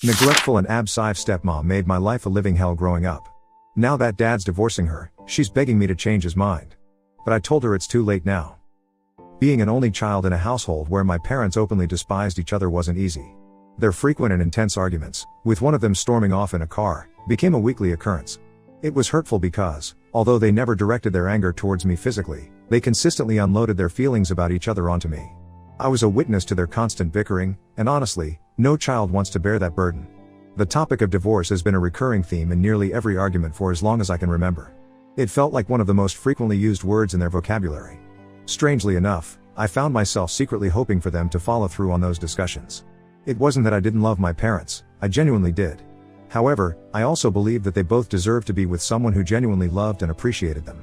Neglectful and sive Stepmom made my life a living hell growing up. Now that dad's divorcing her, she's begging me to change his mind. But I told her it's too late now. Being an only child in a household where my parents openly despised each other wasn't easy. Their frequent and intense arguments, with one of them storming off in a car, became a weekly occurrence. It was hurtful because, although they never directed their anger towards me physically, they consistently unloaded their feelings about each other onto me. I was a witness to their constant bickering, and honestly, no child wants to bear that burden. The topic of divorce has been a recurring theme in nearly every argument for as long as I can remember. It felt like one of the most frequently used words in their vocabulary. Strangely enough, I found myself secretly hoping for them to follow through on those discussions. It wasn't that I didn't love my parents, I genuinely did. However, I also believed that they both deserved to be with someone who genuinely loved and appreciated them.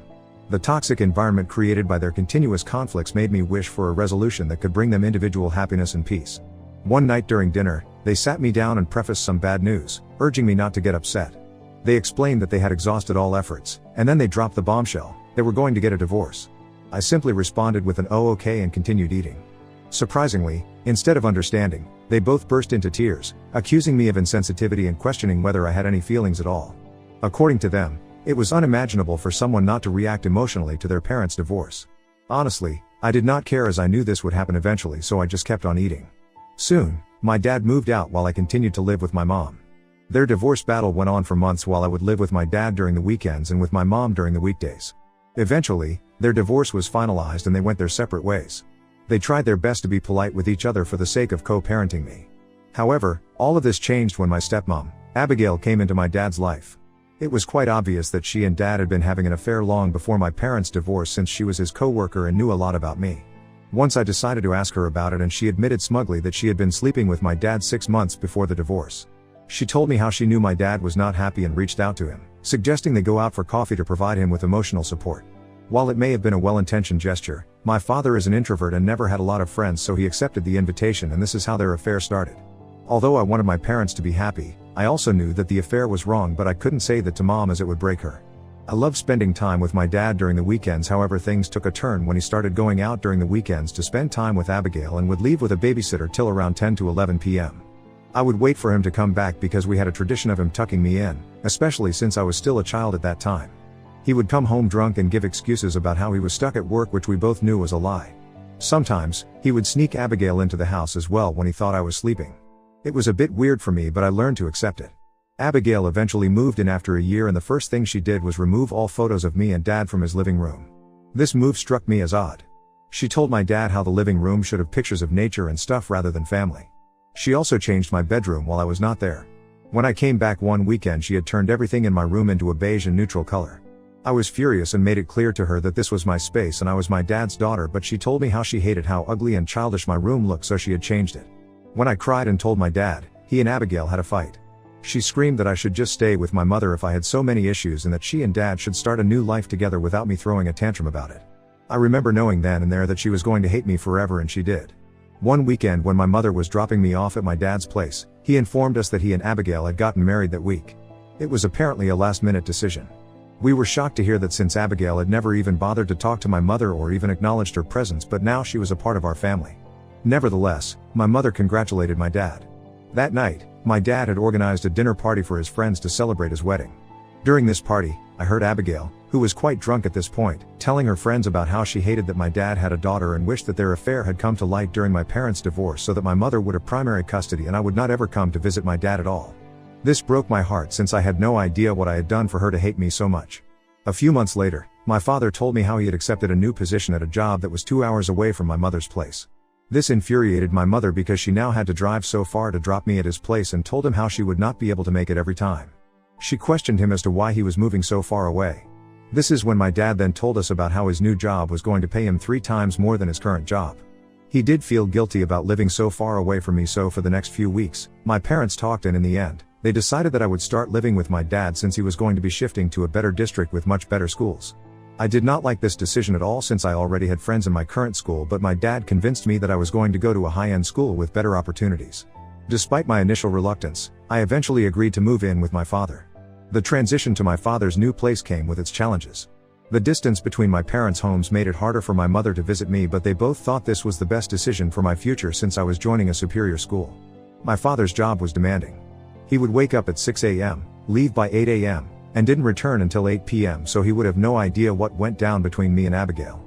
The toxic environment created by their continuous conflicts made me wish for a resolution that could bring them individual happiness and peace. One night during dinner, they sat me down and prefaced some bad news, urging me not to get upset. They explained that they had exhausted all efforts, and then they dropped the bombshell: they were going to get a divorce. I simply responded with an "oh okay" and continued eating. Surprisingly, instead of understanding, they both burst into tears, accusing me of insensitivity and questioning whether I had any feelings at all. According to them, it was unimaginable for someone not to react emotionally to their parents' divorce. Honestly, I did not care, as I knew this would happen eventually, so I just kept on eating. Soon, my dad moved out while I continued to live with my mom. Their divorce battle went on for months while I would live with my dad during the weekends and with my mom during the weekdays. Eventually, their divorce was finalized and they went their separate ways. They tried their best to be polite with each other for the sake of co-parenting me. However, all of this changed when my stepmom, Abigail, came into my dad's life. It was quite obvious that she and dad had been having an affair long before my parents' divorce, since she was his co-worker and knew a lot about me. Once I decided to ask her about it, and she admitted smugly that she had been sleeping with my dad 6 months before the divorce. She told me how she knew my dad was not happy and reached out to him, suggesting they go out for coffee to provide him with emotional support. While it may have been a well-intentioned gesture, my father is an introvert and never had a lot of friends, so he accepted the invitation, and this is how their affair started. Although I wanted my parents to be happy, I also knew that the affair was wrong, but I couldn't say that to mom as it would break her. I loved spending time with my dad during the weekends. However, things took a turn when he started going out during the weekends to spend time with Abigail and would leave with a babysitter till around 10 to 11 p.m. I would wait for him to come back because we had a tradition of him tucking me in, especially since I was still a child at that time. He would come home drunk and give excuses about how he was stuck at work, which we both knew was a lie. Sometimes, he would sneak Abigail into the house as well when he thought I was sleeping. It was a bit weird for me, but I learned to accept it. Abigail eventually moved in after a year, and the first thing she did was remove all photos of me and dad from his living room. This move struck me as odd. She told my dad how the living room should have pictures of nature and stuff rather than family. She also changed my bedroom while I was not there. When I came back one weekend, she had turned everything in my room into a beige and neutral color. I was furious and made it clear to her that this was my space and I was my dad's daughter, but she told me how she hated how ugly and childish my room looked, so she had changed it. When I cried and told my dad, he and Abigail had a fight. She screamed that I should just stay with my mother if I had so many issues, and that she and dad should start a new life together without me throwing a tantrum about it. I remember knowing then and there that she was going to hate me forever, and she did. One weekend when my mother was dropping me off at my dad's place, he informed us that he and Abigail had gotten married that week. It was apparently a last-minute decision. We were shocked to hear that, since Abigail had never even bothered to talk to my mother or even acknowledged her presence, but now she was a part of our family. Nevertheless, my mother congratulated my dad. That night, my dad had organized a dinner party for his friends to celebrate his wedding. During this party, I heard Abigail, who was quite drunk at this point, telling her friends about how she hated that my dad had a daughter and wished that their affair had come to light during my parents' divorce so that my mother would have primary custody and I would not ever come to visit my dad at all. This broke my heart, since I had no idea what I had done for her to hate me so much. A few months later, my father told me how he had accepted a new position at a job that was 2 hours away from my mother's place. This infuriated my mother because she now had to drive so far to drop me at his place, and told him how she would not be able to make it every time. She questioned him as to why he was moving so far away. This is when my dad then told us about how his new job was going to pay him 3 times more than his current job. He did feel guilty about living so far away from me, so for the next few weeks, my parents talked, and in the end, they decided that I would start living with my dad, since he was going to be shifting to a better district with much better schools. I did not like this decision at all, since I already had friends in my current school, but my dad convinced me that I was going to go to a high-end school with better opportunities. Despite my initial reluctance, I eventually agreed to move in with my father. The transition to my father's new place came with its challenges. The distance between my parents' homes made it harder for my mother to visit me, but they both thought this was the best decision for my future, since I was joining a superior school. My father's job was demanding. He would wake up at 6 a.m., leave by 8 a.m., and didn't return until 8 p.m., so he would have no idea what went down between me and Abigail.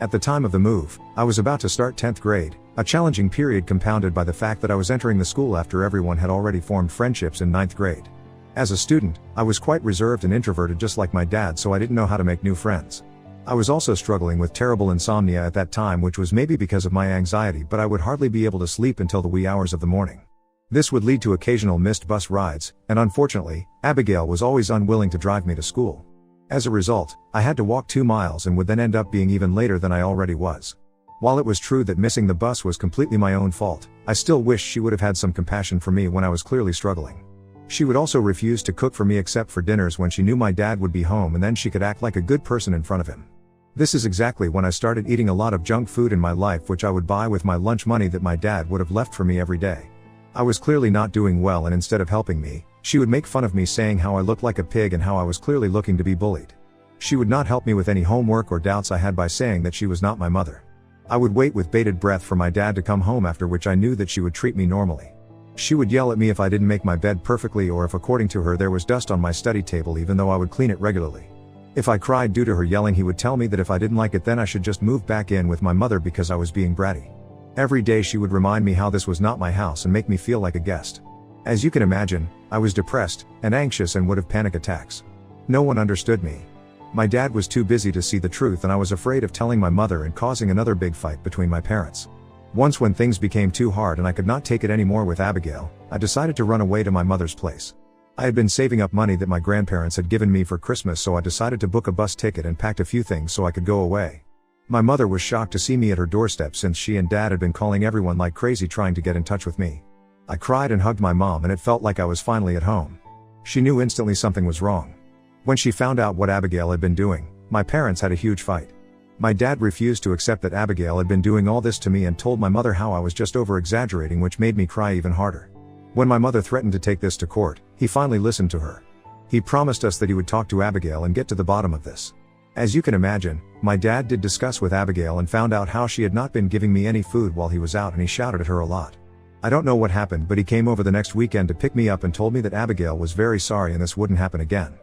At the time of the move, I was about to start 10th grade, a challenging period compounded by the fact that I was entering the school after everyone had already formed friendships in 9th grade. As a student, I was quite reserved and introverted just like my dad, so I didn't know how to make new friends. I was also struggling with terrible insomnia at that time, which was maybe because of my anxiety, but I would hardly be able to sleep until the wee hours of the morning. This would lead to occasional missed bus rides, and unfortunately, Abigail was always unwilling to drive me to school. As a result, I had to walk 2 miles and would then end up being even later than I already was. While it was true that missing the bus was completely my own fault, I still wished she would have had some compassion for me when I was clearly struggling. She would also refuse to cook for me except for dinners when she knew my dad would be home, and then she could act like a good person in front of him. This is exactly when I started eating a lot of junk food in my life, which I would buy with my lunch money that my dad would have left for me every day. I was clearly not doing well, and instead of helping me, she would make fun of me, saying how I looked like a pig and how I was clearly looking to be bullied. She would not help me with any homework or doubts I had by saying that she was not my mother. I would wait with bated breath for my dad to come home, after which I knew that she would treat me normally. She would yell at me if I didn't make my bed perfectly, or if according to her there was dust on my study table, even though I would clean it regularly. If I cried due to her yelling, he would tell me that if I didn't like it then I should just move back in with my mother because I was being bratty. Every day she would remind me how this was not my house and make me feel like a guest. As you can imagine, I was depressed and anxious and would have panic attacks. No one understood me. My dad was too busy to see the truth, and I was afraid of telling my mother and causing another big fight between my parents. Once, when things became too hard and I could not take it anymore with Abigail, I decided to run away to my mother's place. I had been saving up money that my grandparents had given me for Christmas, so I decided to book a bus ticket and packed a few things so I could go away. My mother was shocked to see me at her doorstep, since she and dad had been calling everyone like crazy trying to get in touch with me. I cried and hugged my mom, and it felt like I was finally at home. She knew instantly something was wrong. When she found out what Abigail had been doing, my parents had a huge fight. My dad refused to accept that Abigail had been doing all this to me and told my mother how I was just over-exaggerating, which made me cry even harder. When my mother threatened to take this to court, he finally listened to her. He promised us that he would talk to Abigail and get to the bottom of this. As you can imagine, my dad did discuss with Abigail and found out how she had not been giving me any food while he was out, and he shouted at her a lot. I don't know what happened, but he came over the next weekend to pick me up and told me that Abigail was very sorry and this wouldn't happen again.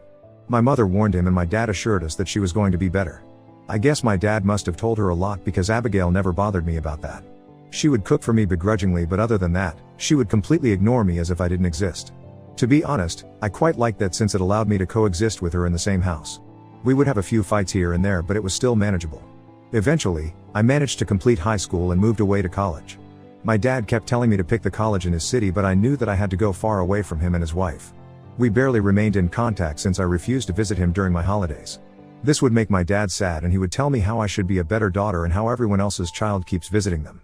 My mother warned him, and my dad assured us that she was going to be better. I guess my dad must have told her a lot, because Abigail never bothered me about that. She would cook for me begrudgingly, but other than that, she would completely ignore me as if I didn't exist. To be honest, I quite liked that, since it allowed me to coexist with her in the same house. We would have a few fights here and there, but it was still manageable. Eventually, I managed to complete high school and moved away to college. My dad kept telling me to pick the college in his city, but I knew that I had to go far away from him and his wife. We barely remained in contact since I refused to visit him during my holidays. This would make my dad sad, and he would tell me how I should be a better daughter and how everyone else's child keeps visiting them.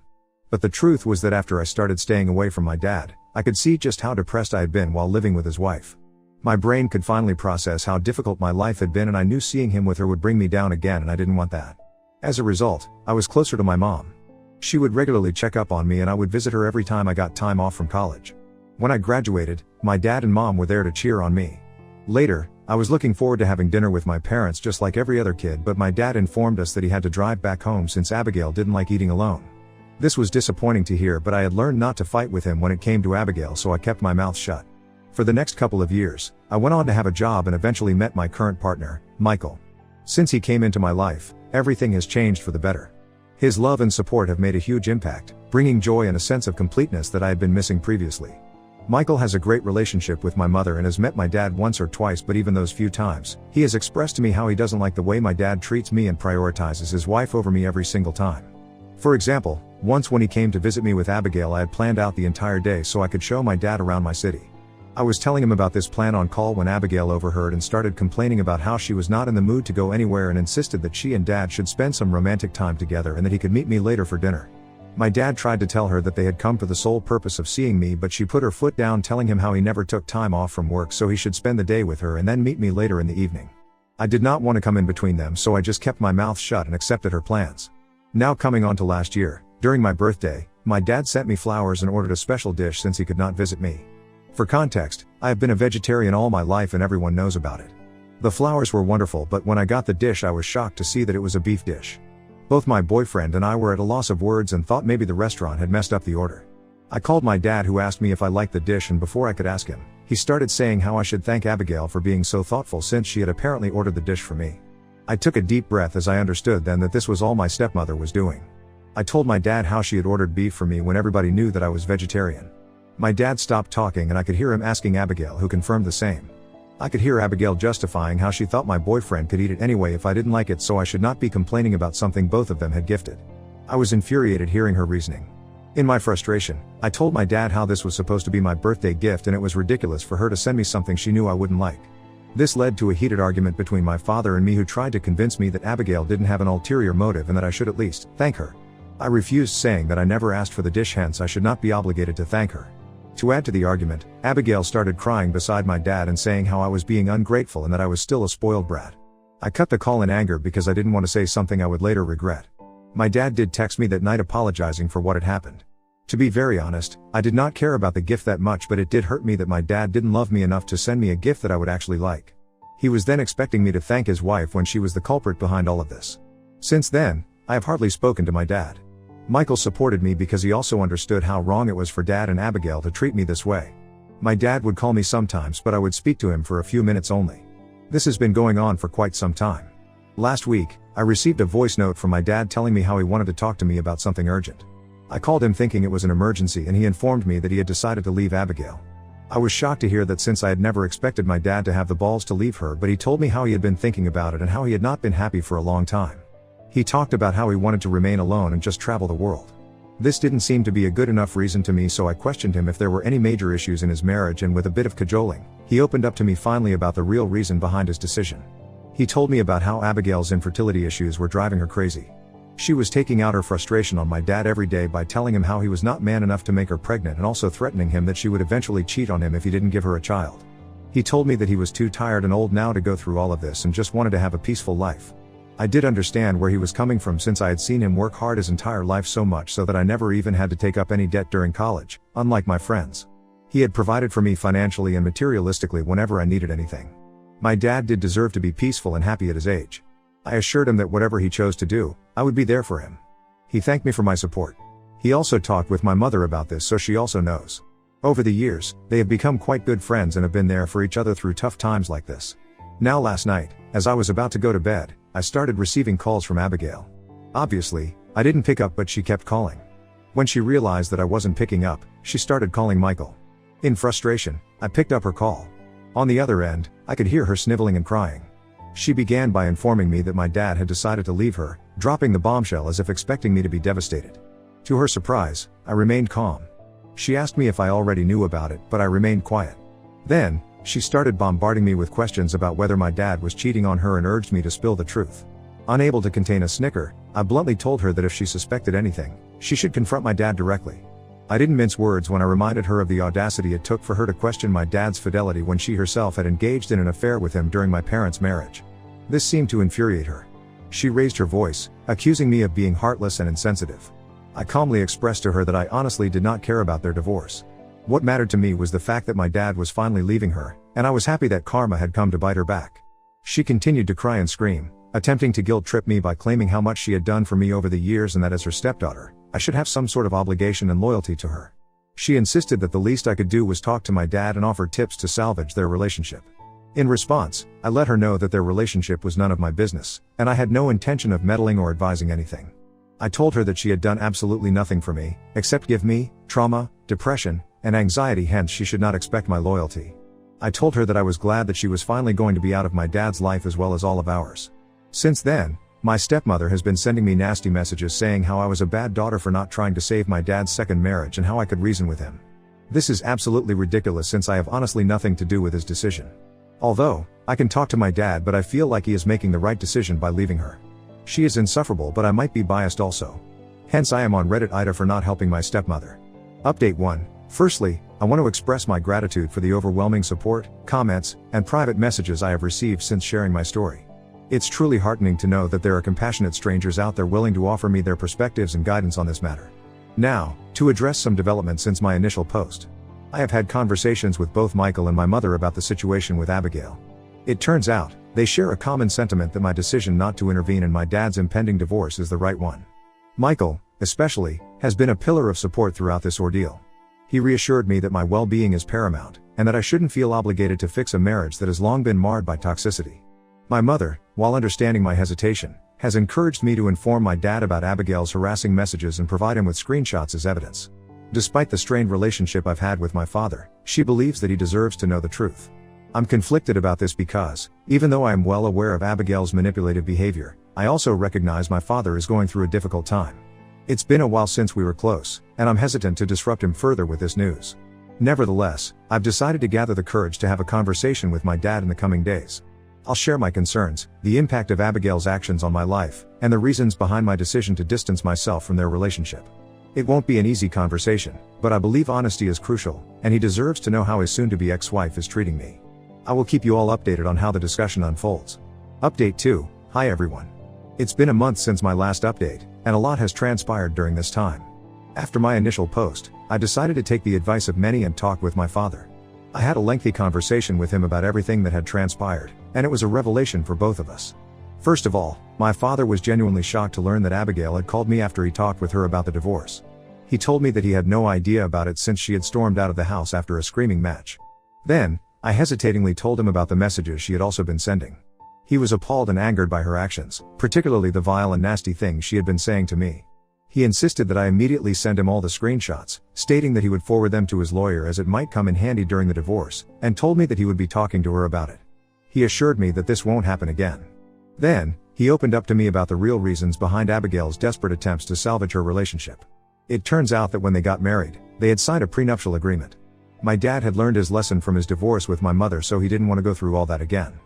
But the truth was that after I started staying away from my dad, I could see just how depressed I had been while living with his wife. My brain could finally process how difficult my life had been, and I knew seeing him with her would bring me down again, and I didn't want that. As a result, I was closer to my mom. She would regularly check up on me, and I would visit her every time I got time off from college. When I graduated, my dad and mom were there to cheer on me. Later, I was looking forward to having dinner with my parents just like every other kid, but my dad informed us that he had to drive back home since Abigail didn't like eating alone. This was disappointing to hear, but I had learned not to fight with him when it came to Abigail, so I kept my mouth shut. For the next couple of years, I went on to have a job and eventually met my current partner, Michael. Since he came into my life, everything has changed for the better. His love and support have made a huge impact, bringing joy and a sense of completeness that I had been missing previously. Michael has a great relationship with my mother and has met my dad once or twice, but even those few times, he has expressed to me how he doesn't like the way my dad treats me and prioritizes his wife over me every single time. For example, once when he came to visit me with Abigail, I had planned out the entire day so I could show my dad around my city. I was telling him about this plan on call when Abigail overheard and started complaining about how she was not in the mood to go anywhere and insisted that she and dad should spend some romantic time together and that he could meet me later for dinner. My dad tried to tell her that they had come for the sole purpose of seeing me, but she put her foot down, telling him how he never took time off from work, so he should spend the day with her and then meet me later in the evening. I did not want to come in between them, so I just kept my mouth shut and accepted her plans. Now coming on to last year, during my birthday, my dad sent me flowers and ordered a special dish since he could not visit me. For context, I have been a vegetarian all my life and everyone knows about it. The flowers were wonderful, but when I got the dish I was shocked to see that it was a beef dish. Both my boyfriend and I were at a loss of words and thought maybe the restaurant had messed up the order. I called my dad, who asked me if I liked the dish, and before I could ask him, He started saying how I should thank Abigail for being so thoughtful since she had apparently ordered the dish for me. I took a deep breath as I understood then that this was all my stepmother was doing. I told my dad how she had ordered beef for me when everybody knew that I was vegetarian. My dad stopped talking and I could hear him asking Abigail, who confirmed the same. I could hear Abigail justifying how she thought my boyfriend could eat it anyway if I didn't like it, so I should not be complaining about something both of them had gifted. I was infuriated hearing her reasoning. In my frustration, I told my dad how this was supposed to be my birthday gift and it was ridiculous for her to send me something she knew I wouldn't like. This led to a heated argument between my father and me, who tried to convince me that Abigail didn't have an ulterior motive and that I should at least thank her. I refused, saying that I never asked for the dish, hence I should not be obligated to thank her. To add to the argument, Abigail started crying beside my dad and saying how I was being ungrateful and that I was still a spoiled brat. I cut the call in anger because I didn't want to say something I would later regret. My dad did text me that night apologizing for what had happened. To be very honest, I did not care about the gift that much, but it did hurt me that my dad didn't love me enough to send me a gift that I would actually like. He was then expecting me to thank his wife when she was the culprit behind all of this. Since then, I have hardly spoken to my dad. Michael supported me because he also understood how wrong it was for Dad and Abigail to treat me this way. My dad would call me sometimes, but I would speak to him for a few minutes only. This has been going on for quite some time. Last week, I received a voice note from my dad telling me how he wanted to talk to me about something urgent. I called him thinking it was an emergency and he informed me that he had decided to leave Abigail. I was shocked to hear that, since I had never expected my dad to have the balls to leave her, but he told me how he had been thinking about it and how he had not been happy for a long time. He talked about how he wanted to remain alone and just travel the world. This didn't seem to be a good enough reason to me, so I questioned him if there were any major issues in his marriage, and with a bit of cajoling, he opened up to me finally about the real reason behind his decision. He told me about how Abigail's infertility issues were driving her crazy. She was taking out her frustration on my dad every day by telling him how he was not man enough to make her pregnant, and also threatening him that she would eventually cheat on him if he didn't give her a child. He told me that he was too tired and old now to go through all of this and just wanted to have a peaceful life. I did understand where he was coming from, since I had seen him work hard his entire life, so much so that I never even had to take up any debt during college, unlike my friends. He had provided for me financially and materialistically whenever I needed anything. My dad did deserve to be peaceful and happy at his age. I assured him that whatever he chose to do, I would be there for him. He thanked me for my support. He also talked with my mother about this, so she also knows. Over the years, they have become quite good friends and have been there for each other through tough times like this. Now last night, as I was about to go to bed, I started receiving calls from Abigail. Obviously, I didn't pick up, but she kept calling. When she realized that I wasn't picking up, she started calling Michael. In frustration, I picked up her call. On the other end, I could hear her sniveling and crying. She began by informing me that my dad had decided to leave her, dropping the bombshell as if expecting me to be devastated. To her surprise, I remained calm. She asked me if I already knew about it, but I remained quiet. Then, she started bombarding me with questions about whether my dad was cheating on her and urged me to spill the truth. Unable to contain a snicker, I bluntly told her that if she suspected anything, she should confront my dad directly. I didn't mince words when I reminded her of the audacity it took for her to question my dad's fidelity when she herself had engaged in an affair with him during my parents' marriage. This seemed to infuriate her. She raised her voice, accusing me of being heartless and insensitive. I calmly expressed to her that I honestly did not care about their divorce. What mattered to me was the fact that my dad was finally leaving her, and I was happy that karma had come to bite her back. She continued to cry and scream, attempting to guilt-trip me by claiming how much she had done for me over the years and that as her stepdaughter, I should have some sort of obligation and loyalty to her. She insisted that the least I could do was talk to my dad and offer tips to salvage their relationship. In response, I let her know that their relationship was none of my business, and I had no intention of meddling or advising anything. I told her that she had done absolutely nothing for me, except give me trauma, depression, and anxiety, hence she should not expect my loyalty. I told her that I was glad that she was finally going to be out of my dad's life as well as all of ours. Since then, my stepmother has been sending me nasty messages saying how I was a bad daughter for not trying to save my dad's second marriage and how I could reason with him. This is absolutely ridiculous, since I have honestly nothing to do with his decision. Although, I can talk to my dad, but I feel like he is making the right decision by leaving her. She is insufferable, but I might be biased also. Hence I am on Reddit Ida for not helping my stepmother. Update 1. Firstly, I want to express my gratitude for the overwhelming support, comments, and private messages I have received since sharing my story. It's truly heartening to know that there are compassionate strangers out there willing to offer me their perspectives and guidance on this matter. Now, to address some developments since my initial post. I have had conversations with both Michael and my mother about the situation with Abigail. It turns out, they share a common sentiment that my decision not to intervene in my dad's impending divorce is the right one. Michael, especially, has been a pillar of support throughout this ordeal. He reassured me that my well-being is paramount, and that I shouldn't feel obligated to fix a marriage that has long been marred by toxicity. My mother, while understanding my hesitation, has encouraged me to inform my dad about Abigail's harassing messages and provide him with screenshots as evidence. Despite the strained relationship I've had with my father, she believes that he deserves to know the truth. I'm conflicted about this because, even though I am well aware of Abigail's manipulative behavior, I also recognize my father is going through a difficult time. It's been a while since we were close, and I'm hesitant to disrupt him further with this news. Nevertheless, I've decided to gather the courage to have a conversation with my dad in the coming days. I'll share my concerns, the impact of Abigail's actions on my life, and the reasons behind my decision to distance myself from their relationship. It won't be an easy conversation, but I believe honesty is crucial, and he deserves to know how his soon-to-be ex-wife is treating me. I will keep you all updated on how the discussion unfolds. Update 2. Hi everyone. It's been a month since my last update, and a lot has transpired during this time. After my initial post, I decided to take the advice of many and talk with my father. I had a lengthy conversation with him about everything that had transpired, and it was a revelation for both of us. First of all, my father was genuinely shocked to learn that Abigail had called me after he talked with her about the divorce. He told me that he had no idea about it since she had stormed out of the house after a screaming match. Then, I hesitatingly told him about the messages she had also been sending. He was appalled and angered by her actions, particularly the vile and nasty things she had been saying to me. He insisted that I immediately send him all the screenshots, stating that he would forward them to his lawyer as it might come in handy during the divorce, and told me that he would be talking to her about it. He assured me that this won't happen again. Then, he opened up to me about the real reasons behind Abigail's desperate attempts to salvage her relationship. It turns out that when they got married, they had signed a prenuptial agreement. My dad had learned his lesson from his divorce with my mother, so he didn't want to go through all that again.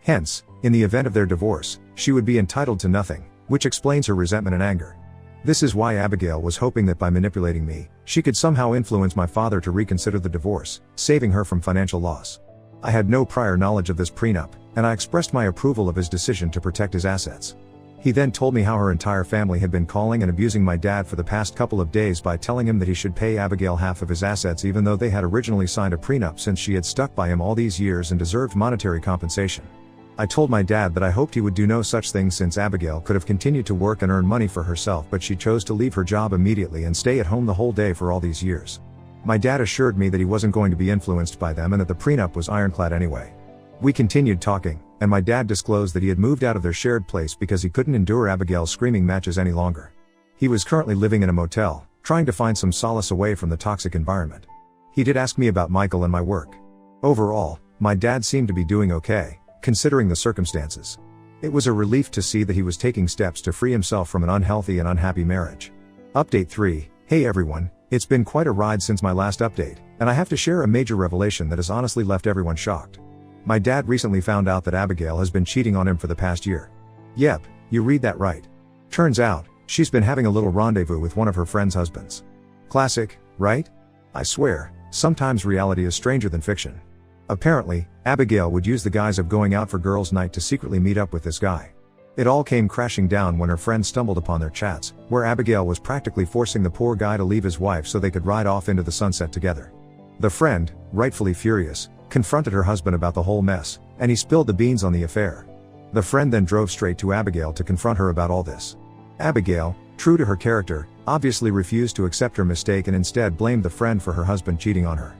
Hence, in the event of their divorce, she would be entitled to nothing, which explains her resentment and anger. This is why Abigail was hoping that by manipulating me, she could somehow influence my father to reconsider the divorce, saving her from financial loss. I had no prior knowledge of this prenup, and I expressed my approval of his decision to protect his assets. He then told me how her entire family had been calling and abusing my dad for the past couple of days by telling him that he should pay Abigail half of his assets even though they had originally signed a prenup, since she had stuck by him all these years and deserved monetary compensation. I told my dad that I hoped he would do no such thing, since Abigail could have continued to work and earn money for herself, but she chose to leave her job immediately and stay at home the whole day for all these years. My dad assured me that he wasn't going to be influenced by them and that the prenup was ironclad anyway. We continued talking, and my dad disclosed that he had moved out of their shared place because he couldn't endure Abigail's screaming matches any longer. He was currently living in a motel, trying to find some solace away from the toxic environment. He did ask me about Michael and my work. Overall, my dad seemed to be doing okay, considering the circumstances. It was a relief to see that he was taking steps to free himself from an unhealthy and unhappy marriage. Update 3. Hey everyone, it's been quite a ride since my last update, and I have to share a major revelation that has honestly left everyone shocked. My dad recently found out that Abigail has been cheating on him for the past year. Yep, you read that right. Turns out, she's been having a little rendezvous with one of her friend's husbands. Classic, right? I swear, sometimes reality is stranger than fiction. Apparently, Abigail would use the guise of going out for girls' night to secretly meet up with this guy. It all came crashing down when her friend stumbled upon their chats, where Abigail was practically forcing the poor guy to leave his wife so they could ride off into the sunset together. The friend, rightfully furious, confronted her husband about the whole mess, and he spilled the beans on the affair. The friend then drove straight to Abigail to confront her about all this. Abigail, true to her character, obviously refused to accept her mistake and instead blamed the friend for her husband cheating on her.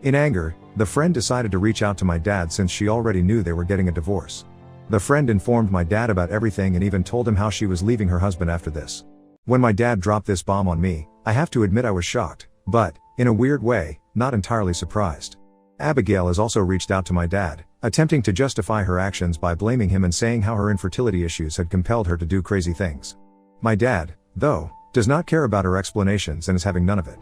In anger, the friend decided to reach out to my dad since she already knew they were getting a divorce. The friend informed my dad about everything and even told him how she was leaving her husband after this. When my dad dropped this bomb on me, I have to admit I was shocked, but, in a weird way, not entirely surprised. Abigail has also reached out to my dad, attempting to justify her actions by blaming him and saying how her infertility issues had compelled her to do crazy things. My dad, though, does not care about her explanations and is having none of it.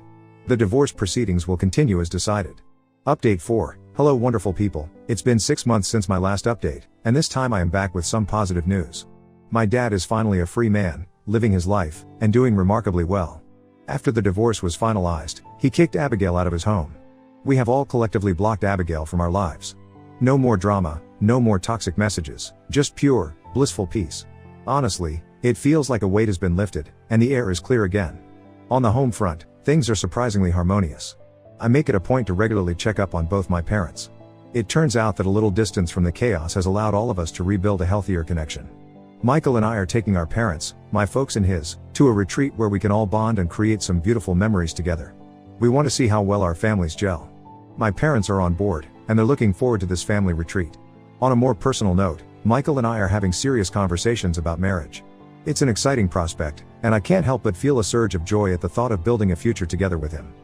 The divorce proceedings will continue as decided. Update 4. Hello wonderful people, it's been 6 months since my last update, and this time I am back with some positive news. My dad is finally a free man, living his life, and doing remarkably well. After the divorce was finalized, he kicked Abigail out of his home. We have all collectively blocked Abigail from our lives. No more drama, no more toxic messages, just pure, blissful peace. Honestly, it feels like a weight has been lifted, and the air is clear again. On the home front, things are surprisingly harmonious. I make it a point to regularly check up on both my parents. It turns out that a little distance from the chaos has allowed all of us to rebuild a healthier connection. Michael and I are taking our parents, my folks and his, to a retreat where we can all bond and create some beautiful memories together. We want to see how well our families gel. My parents are on board, and they're looking forward to this family retreat. On a more personal note, Michael and I are having serious conversations about marriage. It's an exciting prospect, and I can't help but feel a surge of joy at the thought of building a future together with him.